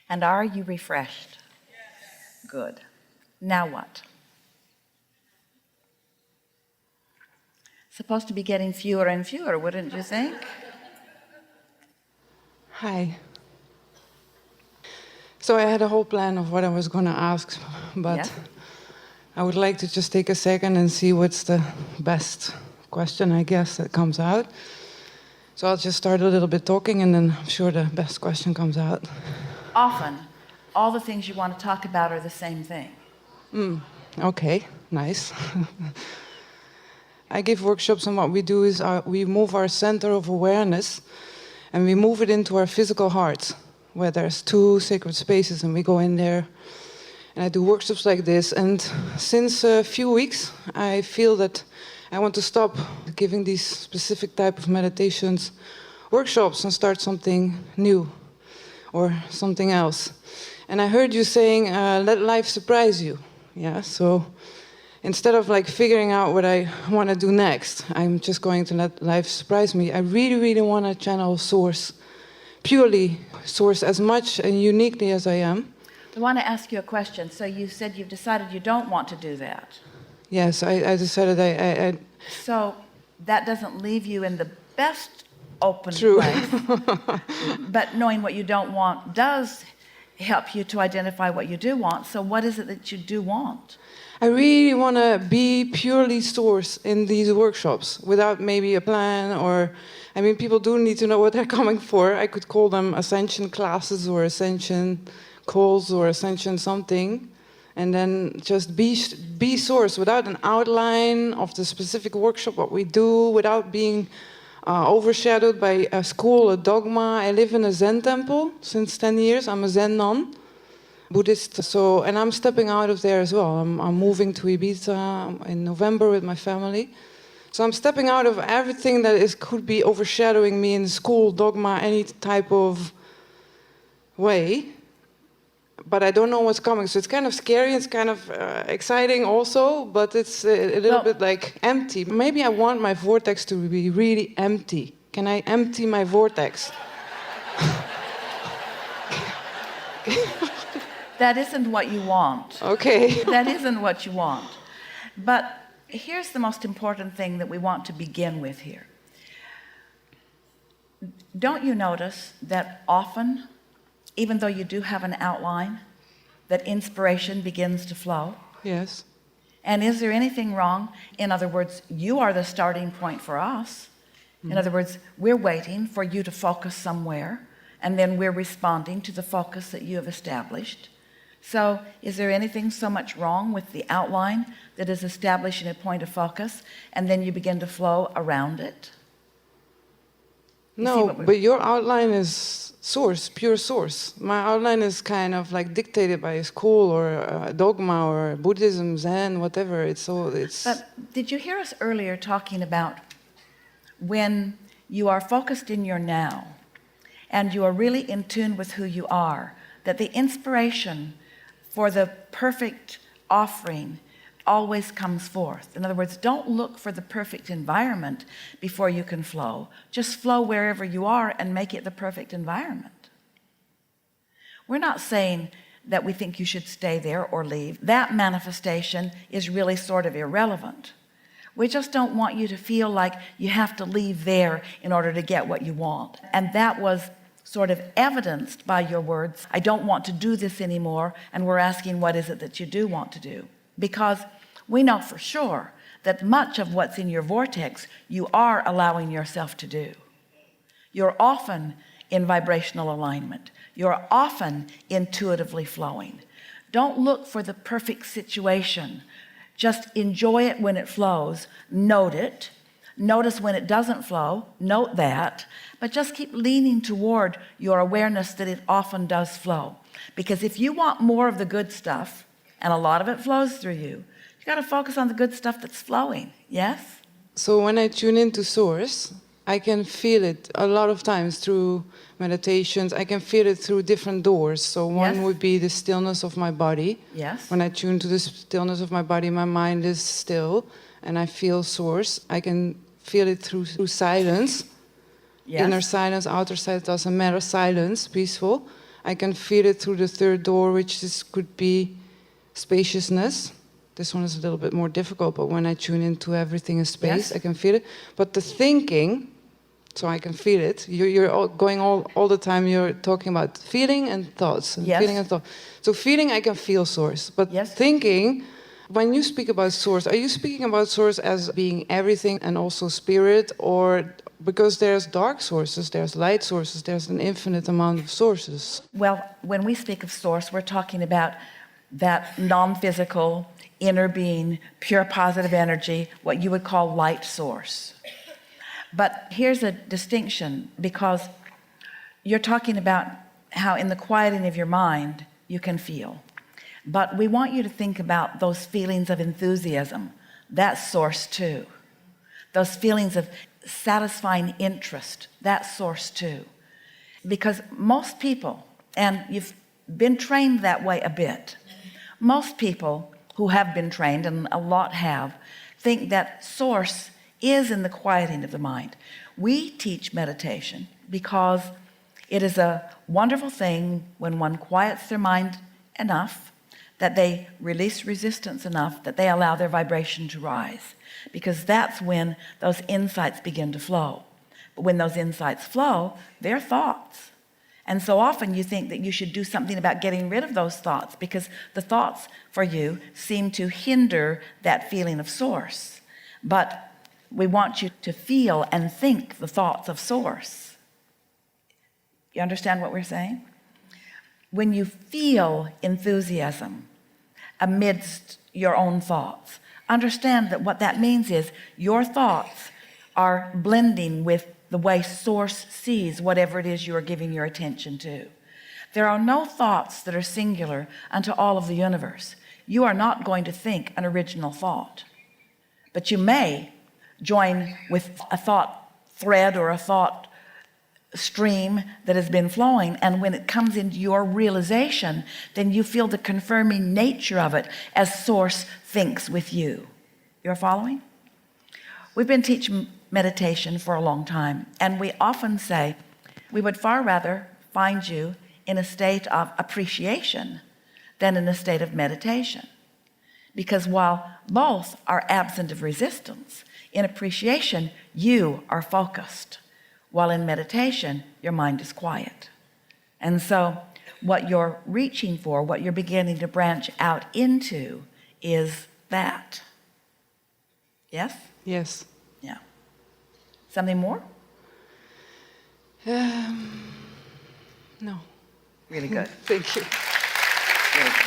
And are you refreshed? Yes. Good. Now what? Supposed to be getting fewer and fewer, wouldn't you think? Hi. So I had a whole plan of what I was going to ask, but Yeah. I would like to just take a second and see what's the best question, I guess, that comes out. So I'll just start a little bit talking, and then I'm sure the best question comes out. Often, all the things you want to talk about are the same thing. Okay, nice. I give workshops, and what we do is we move our center of awareness, and we move it into our physical heart, where there's 2 sacred spaces, and we go in there. And I do workshops like this, and since a few weeks, I feel that I want to stop giving these specific type of meditations workshops and start something new or something else. And I heard you saying, let life surprise you. Yeah, so instead of like figuring out what I want to do next, I'm just going to let life surprise me. I really, really want to channel Source, purely Source, as much and uniquely as I am. I want to ask you a question. So you said you've decided you don't want to do that. Yes, I decided I So that doesn't leave you in the best open True. place. But knowing what you don't want does help you to identify what you do want. So what is it that you do want? I really want to be purely Source in these workshops without maybe a plan or... I mean, people do need to know what they're coming for. I could call them ascension classes or ascension calls or ascension something. And then just be Source without an outline of the specific workshop, what we do, without being overshadowed by a school, a dogma. I live in a Zen temple since 10 years. I'm a Zen nun, Buddhist. So, and I'm stepping out of there as well. I'm moving to Ibiza in November with my family. So I'm stepping out of everything that could be overshadowing me in school, dogma, any type of way. But I don't know what's coming. So it's kind of scary, it's kind of exciting also, but it's a little bit like empty. Maybe I want my vortex to be really empty. Can I empty my vortex? That isn't what you want. Okay. That isn't what you want. But here's the most important thing that we want to begin with here. Don't you notice that often, even though you do have an outline, that inspiration begins to flow? Yes. And is there anything wrong? In other words, you are the starting point for us. In other words, we're waiting for you to focus somewhere, and then we're responding to the focus that you have established. So is there anything so much wrong with the outline that is establishing a point of focus, and then you begin to flow around it? No, but your outline is Source, pure Source. My outline is kind of like dictated by a school or a dogma or Buddhism, Zen, whatever. It's. But did you hear us earlier talking about when you are focused in your now and you are really in tune with who you are, that the inspiration for the perfect offering always comes forth? In other words, don't look for the perfect environment before you can flow. Just flow wherever you are and make it the perfect environment. We're not saying that we think you should stay there or leave. That manifestation is really sort of irrelevant. We just don't want you to feel like you have to leave there in order to get what you want. And that was sort of evidenced by your words, I don't want to do this anymore, and we're asking, what is it that you do want to do? Because we know for sure that much of what's in your vortex you are allowing yourself to do. You're often in vibrational alignment. You're often intuitively flowing. Don't look for the perfect situation. Just enjoy it when it flows. Note it. Notice when it doesn't flow. Note that. But just keep leaning toward your awareness that it often does flow. Because if you want more of the good stuff, and a lot of it flows through you got to focus on the good stuff that's flowing. Yes? So when I tune into Source, I can feel it a lot of times through meditations. I can feel it through different doors. So one would be the stillness of my body. Yes. When I tune to the stillness of my body, my mind is still and I feel Source. I can feel it through silence. Yes. Inner silence, outer silence, doesn't matter. Silence, peaceful. I can feel it through the third door, which could be spaciousness. This one is a little bit more difficult, but when I tune into everything in space, Yes. I can feel it. But the thinking, so I can feel it. You're going all the time, you're talking about feeling and thoughts. And Yes. feeling and thought. So feeling, I can feel source. But Yes. thinking, when you speak about source, are you speaking about source as being everything and also spirit? Or because there's dark sources, there's light sources, there's an infinite amount of sources? Well, when we speak of source, we're talking about that non-physical, inner being, pure positive energy, what you would call light source. But here's a distinction, because you're talking about how in the quieting of your mind you can feel. But we want you to think about those feelings of enthusiasm. That's source too. Those feelings of satisfying interest, that's source too. Because most people, and you've been trained that way a bit, most people who have been trained, and a lot have, think that source is in the quieting of the mind. We teach meditation because it is a wonderful thing when one quiets their mind enough that they release resistance enough that they allow their vibration to rise, because that's when those insights begin to flow. But when those insights flow, they're thoughts. And so often you think that you should do something about getting rid of those thoughts, because the thoughts for you seem to hinder that feeling of source. But we want you to feel and think the thoughts of source. You understand what we're saying? When you feel enthusiasm amidst your own thoughts, understand that what that means is your thoughts are blending with the way source sees whatever it is you are giving your attention to. There are no thoughts that are singular unto all of the universe. You are not going to think an original thought, but you may join with a thought thread or a thought stream that has been flowing, and when it comes into your realization, then you feel the confirming nature of it as source thinks with you. You're following? We've been teaching meditation for a long time, and we often say we would far rather find you in a state of appreciation than in a state of meditation, because while both are absent of resistance, in appreciation you are focused, while in meditation your mind is quiet. And so what you're reaching for, what you're beginning to branch out into, is that. Yes? Yes. Yeah. Something more? No. Really good. Thank you. Good.